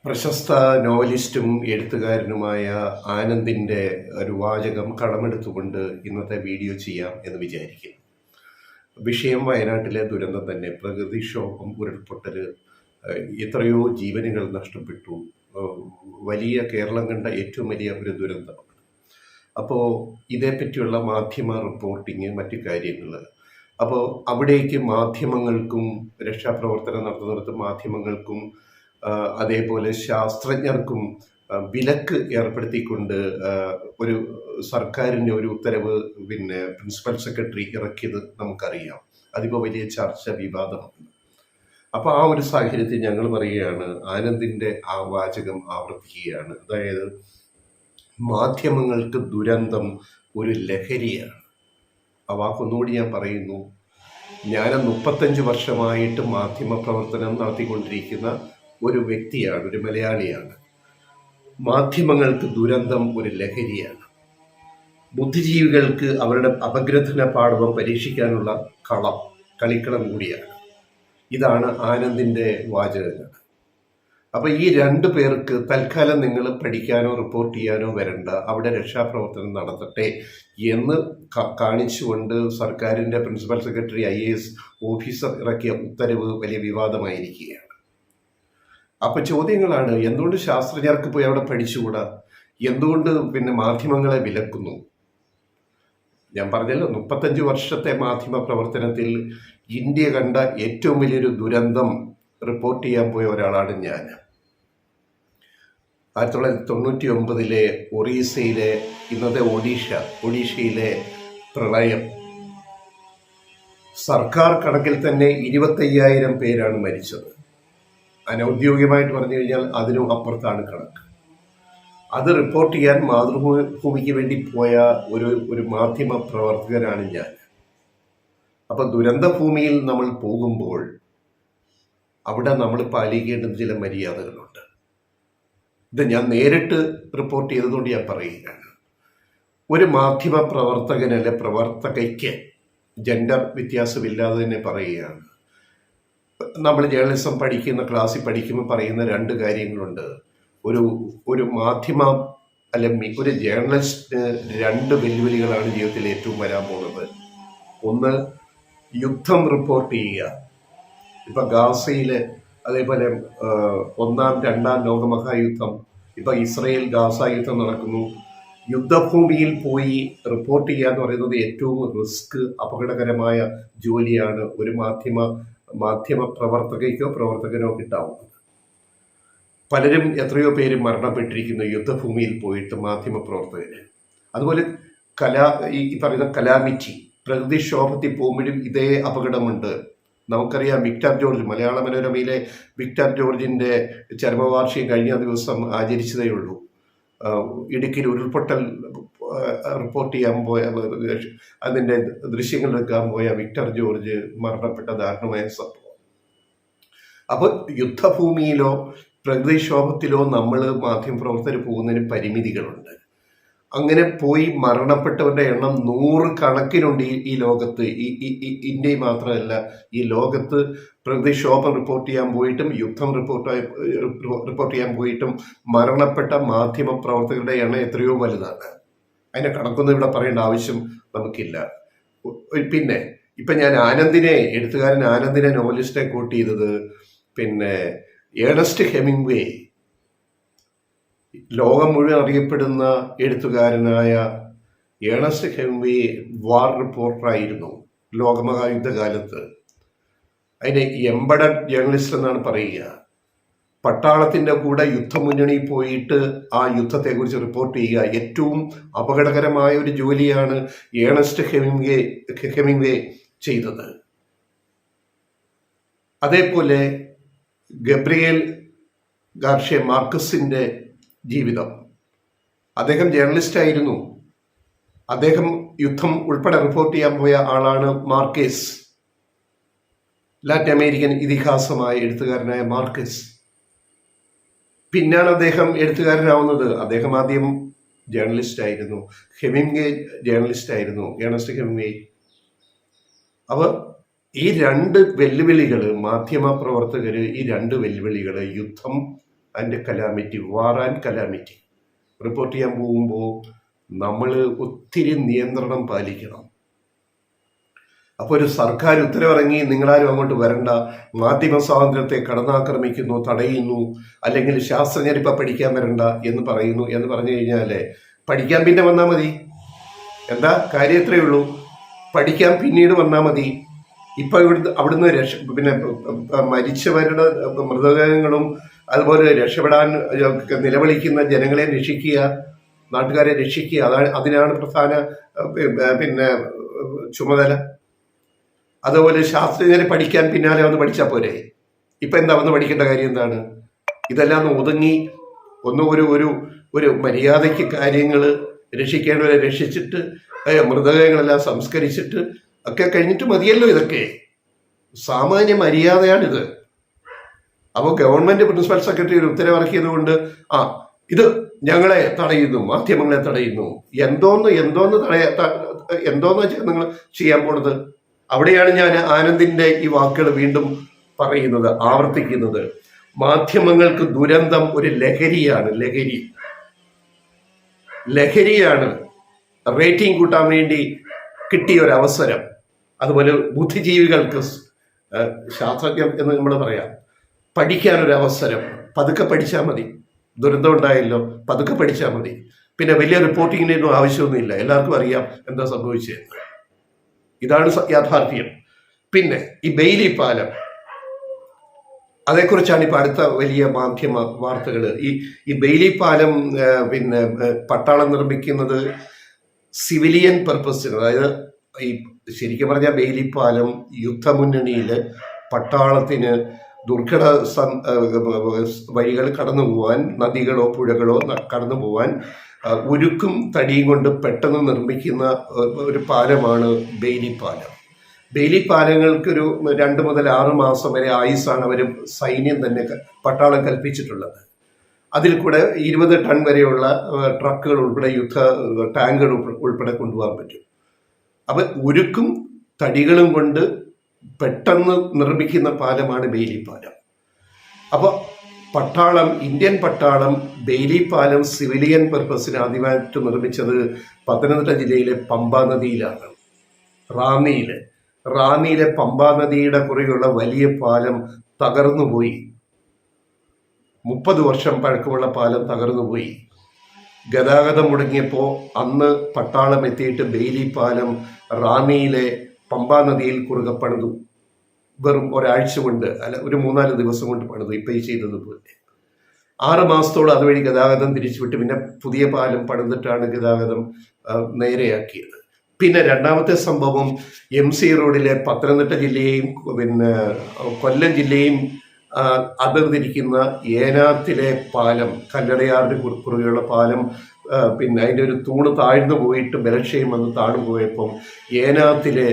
പ്രശസ്ത നോവലിസ്റ്റും എഴുത്തുകാരനുമായ ആനന്ദിൻ്റെ ഒരു വാചകം കടമെടുത്തുകൊണ്ട് ഇന്നത്തെ വീഡിയോ ചെയ്യാം എന്ന് വിചാരിക്കുന്നു. വിഷയം വയനാട്ടിലെ ദുരന്തം തന്നെ. പ്രകൃതിക്ഷോഭം, ഉരുൾപൊട്ടൽ, എത്രയോ ജീവനുകൾ നഷ്ടപ്പെട്ടു. വലിയ കേരളം കണ്ട ഏറ്റവും വലിയ ഒരു ദുരന്തമാണ്. അപ്പോൾ ഇതേപ്പറ്റിയുള്ള മാധ്യമ റിപ്പോർട്ടിങ്, മറ്റു കാര്യങ്ങൾ, അപ്പോൾ അവിടേക്ക് മാധ്യമങ്ങൾക്കും രക്ഷാപ്രവർത്തനം നടത്തുന്നിടത്ത് മാധ്യമങ്ങൾക്കും അതേപോലെ ശാസ്ത്രജ്ഞർക്കും വിലക്ക് ഏർപ്പെടുത്തിക്കൊണ്ട് ഒരു സർക്കാരിൻ്റെ ഒരു ഉത്തരവ് പ്രിൻസിപ്പൽ സെക്രട്ടറി ഇറക്കിയത് നമുക്കറിയാം. അതിപ്പോൾ വലിയ ചർച്ച, വിവാദമാണ്. അപ്പോൾ ആ ഒരു സാഹചര്യത്തിൽ ഞങ്ങൾ പറയുകയാണ്, ആനന്ദിൻ്റെ ആ വാചകം ആവർത്തിക്കുകയാണ്. അതായത് മാധ്യമങ്ങൾക്ക് ദുരന്തം ഒരു ലഹരിയാണ്. ആ വാക്കൊന്നുകൂടി ഞാൻ പറയുന്നു. ഞാൻ 35 വർഷമായിട്ട് മാധ്യമ പ്രവർത്തനം നടത്തിക്കൊണ്ടിരിക്കുന്ന ഒരു വ്യക്തിയാണ്, ഒരു മലയാളിയാണ്. മാധ്യമങ്ങൾക്ക് ദുരന്തം ഒരു ലഹരിയാണ്. ബുദ്ധിജീവികൾക്ക് അവരുടെ അപഗ്രഥന പാടവം പരീക്ഷിക്കാനുള്ള കളിക്കളം കൂടിയാണ്. ഇതാണ് ആനന്ദിൻ്റെ വാചകങ്ങൾ. അപ്പോൾ ഈ രണ്ടു പേർക്ക് തൽക്കാലം നിങ്ങൾ പഠിക്കാനോ റിപ്പോർട്ട് ചെയ്യാനോ വരണ്ട, അവിടെ രക്ഷാപ്രവർത്തനം നടത്തട്ടെ എന്ന് കാണിച്ചുകൊണ്ട് സർക്കാരിൻ്റെ പ്രിൻസിപ്പൽ സെക്രട്ടറി IAS ഓഫീസർ ഇറക്കിയ ഉത്തരവ് വലിയ വിവാദമായിരിക്കുകയാണ്. അപ്പോൾ ചോദ്യങ്ങളാണ്, എന്തുകൊണ്ട് ശാസ്ത്രജ്ഞർക്ക് പോയി അവിടെ പഠിച്ചുകൂടാ? എന്തുകൊണ്ട് മാധ്യമങ്ങളെ വിലക്കുന്നു? ഞാൻ പറഞ്ഞല്ലോ, 35 വർഷത്തെ മാധ്യമ പ്രവർത്തനത്തിൽ ഇന്ത്യ കണ്ട ഏറ്റവും വലിയൊരു ദുരന്തം റിപ്പോർട്ട് ചെയ്യാൻ പോയ ഒരാളാണ് ഞാൻ. 1999 ഒറീസയിലെ, ഇന്നത്തെ ഒഡീഷയിലെ പ്രളയം. സർക്കാർ കണക്കിൽ തന്നെ 25,000 പേരാണ് മരിച്ചത്. അനൗദ്യോഗികമായിട്ട് പറഞ്ഞു കഴിഞ്ഞാൽ അതിനും അപ്പുറത്താണ് കണക്ക്. അത് റിപ്പോർട്ട് ചെയ്യാൻ മാതൃഭൂമിക്ക് വേണ്ടി പോയ ഒരു മാധ്യമ പ്രവർത്തകനാണ് ഞാൻ. അപ്പം ദുരന്തഭൂമിയിൽ നമ്മൾ പോകുമ്പോൾ അവിടെ നമ്മൾ പാലിക്കേണ്ടുന്ന ചില മര്യാദകളുണ്ട്. ഇത് ഞാൻ നേരിട്ട് റിപ്പോർട്ട് ചെയ്തതുകൊണ്ട് ഞാൻ പറയുകയാണ്. ഒരു മാധ്യമ പ്രവർത്തകനല്ല പ്രവർത്തകയ്ക്ക് ജെൻഡർ വ്യത്യാസമില്ലാതെ തന്നെ പറയുകയാണ്. നമ്മൾ ജേർണലിസം പഠിക്കുന്ന ക്ലാസ്സിൽ പഠിക്കുമ്പോൾ പറയുന്ന രണ്ട് കാര്യങ്ങളുണ്ട്. ഒരു മാധ്യമ ഒരു ജേർണലിസ്റ്റിന് രണ്ട് വെല്ലുവിളികളാണ് ജീവിതത്തിൽ ഏറ്റവും വരാൻ പോകുന്നത്. ഒന്ന്, യുദ്ധം റിപ്പോർട്ട് ചെയ്യുക. ഇപ്പം ഗാസയില്, അതേപോലെ ഒന്നാം രണ്ടാം ലോകമഹായുദ്ധം, ഇപ്പം ഇസ്രയേൽ ഗാസ യുദ്ധം നടക്കുന്നു. യുദ്ധഭൂമിയിൽ പോയി റിപ്പോർട്ട് ചെയ്യുക എന്ന് പറയുന്നത് ഏറ്റവും റിസ്ക്, അപകടകരമായ ജോലിയാണ് ഒരു മാധ്യമ പ്രവർത്തകനോ കിട്ടാവുന്നത്. പലരും, എത്രയോ പേര് മരണപ്പെട്ടിരിക്കുന്നു യുദ്ധഭൂമിയിൽ പോയിട്ട്, മാധ്യമ പ്രവർത്തകര്. അതുപോലെ ഈ പറയുന്ന കലാമിറ്റി, പ്രകൃതിക്ഷോഭത്തിൽ പോകുമ്പോഴും ഇതേ അപകടമുണ്ട്. നമുക്കറിയാം, വിക്ടർ ജോർജ്, മലയാള മനോരമയിലെ വിക്ടർ ജോർജിൻ്റെ ചരമവാർഷികം കഴിഞ്ഞ ദിവസം ആചരിച്ചതേ ഉള്ളൂ. ഇടുക്കിയിൽ ഉരുൾപൊട്ടൽ റിപ്പോർട്ട് ചെയ്യാൻ പോയ, അതിൻ്റെ ദൃശ്യങ്ങൾ എടുക്കാൻ പോയ വിക്ടർ ജോർജ് മരണപ്പെട്ട ദാരുണമായ സംഭവം. അപ്പോൾ യുദ്ധഭൂമിയിലോ പ്രകൃതിക്ഷോഭത്തിലോ നമ്മൾ മാധ്യമപ്രവർത്തകർ പോകുന്നതിന് പരിമിതികളുണ്ട്. അങ്ങനെ പോയി മരണപ്പെട്ടവരുടെ എണ്ണം 100 കണക്കിനുണ്ട് ഈ ലോകത്ത്. ഇന്ത്യയിൽ മാത്രമല്ല, ഈ ലോകത്ത് പ്രകൃതിക്ഷോഭം റിപ്പോർട്ട് ചെയ്യാൻ പോയിട്ടും യുദ്ധം റിപ്പോർട്ട് ചെയ്യാൻ പോയിട്ടും മരണപ്പെട്ട മാധ്യമ പ്രവർത്തകരുടെ എണ്ണം എത്രയോ വലുതാണ്. അതിനെ കണക്കൊന്നും ഇവിടെ പറയേണ്ട ആവശ്യം നമുക്കില്ല. പിന്നെ ഇപ്പം ഞാൻ എഴുത്തുകാരൻ ആനന്ദിനെ, നോവലിസ്റ്റിനെ കോട്ട് ചെയ്തത് ഏണസ്റ്റ് ഹെമിംഗ്വേ, ലോകം മുഴുവൻ അറിയപ്പെടുന്ന എഴുത്തുകാരനായ ഏണസ്റ്റ് ഹെമിംഗ്വേ വാർ റിപ്പോർട്ടറായിരുന്നു ലോകമഹായുദ്ധകാലത്ത്. അതിന് എംബഡഡ് ജേർണലിസ്റ്റ് എന്നാണ് പറയുക. പട്ടാളത്തിൻ്റെ കൂടെ യുദ്ധമുന്നണിയിൽ പോയിട്ട് ആ യുദ്ധത്തെക്കുറിച്ച് റിപ്പോർട്ട് ചെയ്യുക ഏറ്റവും അപകടകരമായ ഒരു ജോലിയാണ് ഏണസ്റ്റ് ഹെമിംഗ്വേ ചെയ്തത്. അതേപോലെ ഗബ്രിയേൽ ഗാർഷ്യ മാർക്കസിൻ്റെ ജീവിതം. അദ്ദേഹം ജേർണലിസ്റ്റ് ആയിരുന്നു. അദ്ദേഹം യുദ്ധം ഉൾപ്പെടെ റിപ്പോർട്ട് ചെയ്യാൻ പോയ ആളാണ് മാർക്കേസ്, ലാറ്റിൻ അമേരിക്കൻ ഇതിഹാസമായ എഴുത്തുകാരനായ മാർക്കേസ്. പിന്നാണ് അദ്ദേഹം എഴുത്തുകാരനാവുന്നത്. അദ്ദേഹം ആദ്യം ജേർണലിസ്റ്റ് ആയിരുന്നു. ഹെമിംഗ്വേ ജേർണലിസ്റ്റ് ആയിരുന്നു, ഏണസ്റ്റ് ഹെമിംഗ്വേ. അപ്പോൾ ഈ രണ്ട് വെല്ലുവിളികൾ, മാധ്യമ പ്രവർത്തകർ ഈ രണ്ട് വെല്ലുവിളികൾ, യുദ്ധം and calamity, war and calamity report ചെയ്യാൻ പോകുമ്പോൾ നമ്മൾ ഒത്തിരി നിയന്ത്രണം പാലിക്കണം. അപ്പോൾ ഒരു സർക്കാർ ഉത്തരവിറങ്ങി നിങ്ങളാരും അങ്ങോട്ട് വരണ്ട, മാധ്യമ സ്വാതന്ത്ര്യത്തെ കടന്നാക്രമിക്കുന്നു, തടയുന്നു, അല്ലെങ്കിൽ ശാസ്ത്രജ്ഞരിപ്പം പഠിക്കാൻ വരണ്ട എന്ന് പറയുന്നു എന്ന് പറഞ്ഞു കഴിഞ്ഞാൽ പഠിക്കാൻ പിന്നെ വന്നാൽ മതി. എന്താ കാര്യം? എത്രയേ ഉള്ളൂ, പഠിക്കാൻ പിന്നീട് വന്നാൽ മതി. ഇപ്പം അവിടുന്ന് പിന്നെ മരിച്ചവരുടെ മൃതദേഹങ്ങളും അതുപോലെ രക്ഷപ്പെടാൻ നിലവിളിക്കുന്ന ജനങ്ങളെ രക്ഷിക്കുക, നാട്ടുകാരെ രക്ഷിക്കുക, അതിനാണ് പ്രധാന പിന്നെ ചുമതല. അതുപോലെ ശാസ്ത്രജ്ഞരെ പഠിക്കാൻ പിന്നാലെ വന്ന് പഠിച്ചാൽ പോരെ? ഇപ്പം എന്താ വന്ന് പഠിക്കേണ്ട കാര്യം എന്താണ്? ഇതെല്ലാം ഒന്ന് ഒതുങ്ങി ഒരു മര്യാദയ്ക്ക് കാര്യങ്ങൾ രക്ഷിക്കേണ്ടവരെ രക്ഷിച്ചിട്ട് മൃതദേഹങ്ങളെല്ലാം സംസ്കരിച്ചിട്ട് ഒക്കെ കഴിഞ്ഞിട്ട് മതിയല്ലോ. ഇതൊക്കെ സാമാന്യ മര്യാദയാണിത്. അപ്പോൾ ഗവൺമെന്റ് പ്രിൻസിപ്പൽ സെക്രട്ടറി ഒരു ഉത്തരവിറക്കിയത് കൊണ്ട് ഇത് ഞങ്ങളെ തടയുന്നു, മാധ്യമങ്ങളെ തടയുന്നു. എന്തോന്ന് വെച്ചാൽ നിങ്ങൾ ചെയ്യാൻ പോണത്? അവിടെയാണ് ഞാൻ ആനന്ദിന്റെ ഈ വാക്കുകൾ വീണ്ടും പറയുന്നത്, ആവർത്തിക്കുന്നത്. മാധ്യമങ്ങൾക്ക് ദുരന്തം ഒരു ലഹരിയാണ്. ലഹരിയാണ് റേറ്റിംഗ് കൂട്ടാൻ വേണ്ടി കിട്ടിയ ഒരു അവസരം. അതുപോലെ ബുദ്ധിജീവികൾക്ക്, ശാസ്ത്രജ്ഞർ എന്ന് നമ്മൾ പറയാം, പഠിക്കാനൊരു അവസരം. പതുക്കെ പഠിച്ചാൽ മതി. ദുരന്തം ഉണ്ടായല്ലോ, പതുക്കെ പഠിച്ചാൽ മതി. പിന്നെ വലിയ റിപ്പോർട്ടിങ്ങിൻ്റെ ഒന്നും ആവശ്യമൊന്നുമില്ല. എല്ലാവർക്കും അറിയാം എന്താ സംഭവിച്ചതെന്ന്. ഇതാണ് യാഥാർത്ഥ്യം. പിന്നെ ഈ ബെയിലി പാലം, അതേക്കുറിച്ചാണ് ഇപ്പോൾ അടുത്ത വലിയ മാധ്യമ വാർത്തകൾ. ഈ ബെയിലി പാലം പിന്നെ പട്ടാളം നിർമ്മിക്കുന്നത് സിവിലിയൻ പർപ്പസിന്, അതായത് ഈ ശരിക്കും പറഞ്ഞാൽ ബെയിലി പാലം യുദ്ധമുന്നണിയിൽ പട്ടാളത്തിന് ദുർഘട വഴികൾ കടന്നു പോകാൻ, നദികളോ പുഴകളോ കടന്നു പോകാൻ ഉരുക്കും തടിയും കൊണ്ട് പെട്ടെന്ന് നിർമ്മിക്കുന്ന ഒരു പാലമാണ് ബെയിലി പാലം. ബെയിലി പാലങ്ങൾക്കൊരു 2 മുതൽ 6 മാസം വരെ ആയുസാണ് അവർ സൈന്യം തന്നെ പട്ടാളം കൽപ്പിച്ചിട്ടുള്ളത്. അതിൽ കൂടെ 20 ടൺ വരെയുള്ള ട്രക്കുകൾ ഉൾപ്പെടെ യുദ്ധ ടാങ്കുകൾ ഉൾപ്പെടെ കൊണ്ടുപോകാൻ പറ്റും. അപ്പം ഉരുക്കും തടികളും കൊണ്ട് പെട്ടെന്ന് നിർമ്മിക്കുന്ന പാലമാണ് ബെയിലി പാലം. അപ്പോൾ ഇന്ത്യൻ പട്ടാളം ബെയിലി പാലം സിവിലിയൻ പർപ്പസിന് ആദ്യമായിട്ട് നിർമ്മിച്ചത് പത്തനംതിട്ട ജില്ലയിലെ പമ്പാ നദിയിലാണ്. റാന്നിയിലെ പമ്പാ നദിയുടെ കുറുകെയുള്ള വലിയ പാലം തകർന്നുപോയി. 30 വർഷം പഴക്കമുള്ള പാലം തകർന്നുപോയി. ഗതാഗതം മുടങ്ങിയപ്പോൾ അന്ന് പട്ടാളം എത്തിയിട്ട് ബെയിലി പാലം റാന്നിയിലെ പമ്പാ നദിയിൽ കുറുകെ പണിതു. വെറും ഒരാഴ്ച കൊണ്ട്, അല്ല ഒരു 3-4 ദിവസം കൊണ്ട് പണിതു. ഇപ്പം ഈ ചെയ്തതുപോലെ 6 മാസത്തോളം അതുവഴി ഗതാഗതം തിരിച്ചുവിട്ട് പിന്നെ പുതിയ പാലം പണിതിട്ടാണ് ഗതാഗതം നേരെയാക്കിയത്. പിന്നെ രണ്ടാമത്തെ സംഭവം MC റോഡിലെ പത്തനംതിട്ട ജില്ലയെയും പിന്നെ കൊല്ലം ജില്ലയും അതിർത്തിരിക്കുന്ന ഏനാത്തിലെ പാലം, കല്ലടയാറിന് കുറുകെയുള്ള പാലം, പിന്നെ അതിൻ്റെ ഒരു തൂണ് താഴ്ന്നു പോയിട്ട് ബലക്ഷയം വന്ന് താഴ്ന്നു പോയപ്പം ഏനാത്തിലെ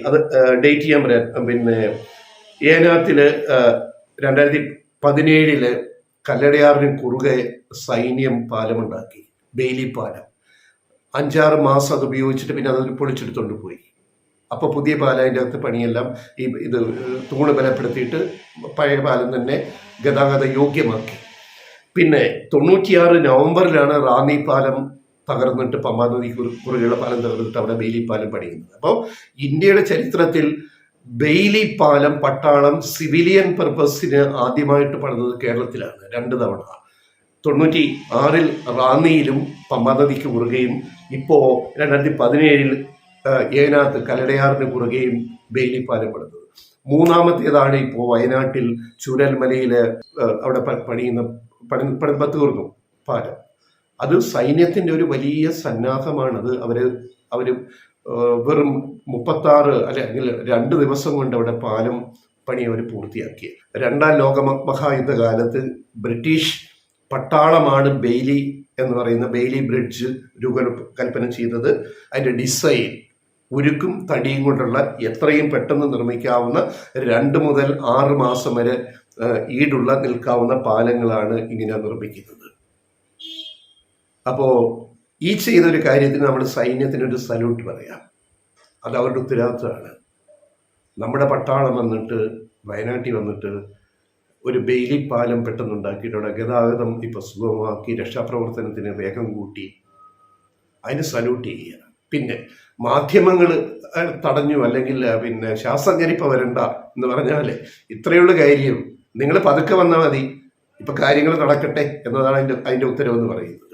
അത് ഡേറ്റ് ചെയ്യാൻ പറയാം. പിന്നെ ഏനാത്തിൽ 2017 കല്ലടയാറിന് കുറുകെ സൈന്യം പാലമുണ്ടാക്കി, ബെയിലി പാലം. 5-6 മാസം അത് ഉപയോഗിച്ചിട്ട് പിന്നെ അത് പൊളിച്ചെടുത്തോണ്ട് പോയി. അപ്പോൾ പുതിയ പാലം, അതിൻ്റെ അകത്ത് പണിയെല്ലാം ഇത് തൂണ് ബലപ്പെടുത്തിയിട്ട് പഴയ പാലം തന്നെ ഗതാഗത യോഗ്യമാക്കി. പിന്നെ 96 നവംബറിലാണ് റാന്നി പാലം തകർന്നിട്ട് പമ്പാ നദി കുറുകെയുള്ള പാലം തകർന്നിട്ട് അവിടെ ബെയിലി പാലം പണിയുന്നത്. അപ്പോൾ ഇന്ത്യയുടെ ചരിത്രത്തിൽ ബെയിലി പാലം പട്ടാളം സിവിലിയൻ പർപ്പസിന് ആദ്യമായിട്ട് പണിതത് കേരളത്തിലാണ് 2 തവണ. 96 റാന്നിയിലും പമ്പാ നദിക്ക് കുറുകെയും ഇപ്പോൾ 2017 ഏനാത്ത് കല്ലടയാറിന് കുറുകെയും ബെയിലി പാലം പണിതത്. മൂന്നാമത്തേതാണ് ഇപ്പോൾ വയനാട്ടിൽ ചൂരൽമലയിൽ അവിടെ പണിത് തീർന്നു പാലം. അത് സൈന്യത്തിൻ്റെ ഒരു വലിയ സന്നാഹമാണത്. അവർ വെറും 36 അല്ലെങ്കിൽ 2 ദിവസം കൊണ്ട് അവിടെ പാലം പണി അവർ പൂർത്തിയാക്കി. 2ാം ലോക മഹായുദ്ധകാലത്ത് ബ്രിട്ടീഷ് പട്ടാളമാണ് ബെയിലി എന്ന് പറയുന്ന ബെയിലി ബ്രിഡ്ജ് രൂപകൽപ്പന ചെയ്തത്. അതിൻ്റെ ഡിസൈൻ ഉരുക്കും തടിയും കൊണ്ടുള്ള എത്രയും പെട്ടെന്ന് നിർമ്മിക്കാവുന്ന 2 മുതൽ 6 മാസം വരെ ഈടുള്ള നിൽക്കാവുന്ന പാലങ്ങളാണ് ഇങ്ങനെ നിർമ്മിക്കുന്നത്. അപ്പോൾ ഈ ചെയ്തൊരു കാര്യത്തിന് നമ്മൾ സൈന്യത്തിനൊരു സല്യൂട്ട് പറയാം. അത് അവരുടെ ഉത്തരവാദിത്തമാണ്. നമ്മുടെ പട്ടാളം വന്നിട്ട് വയനാട്ടിൽ വന്നിട്ട് ഒരു ബെയിലി പാലം പെട്ടെന്ന് ഉണ്ടാക്കിയിട്ടുണ്ട്. ഗതാഗതം ഇപ്പോൾ സുഗമമാക്കി, രക്ഷാപ്രവർത്തനത്തിന് വേഗം കൂട്ടി. അതിന് സല്യൂട്ട് ചെയ്യുക. പിന്നെ മാധ്യമങ്ങൾ തടഞ്ഞു, അല്ലെങ്കിൽ പിന്നെ ശാസ്ത്രജ്ഞരിപ്പോൾ വരണ്ട എന്ന് പറഞ്ഞാൽ ഇത്രയുള്ള കാര്യം. നിങ്ങൾ പതുക്കെ വന്നാൽ മതി, ഇപ്പം കാര്യങ്ങൾ നടക്കട്ടെ എന്നതാണ് അതിൻ്റെ ഉത്തരവെന്ന് പറയുന്നത്.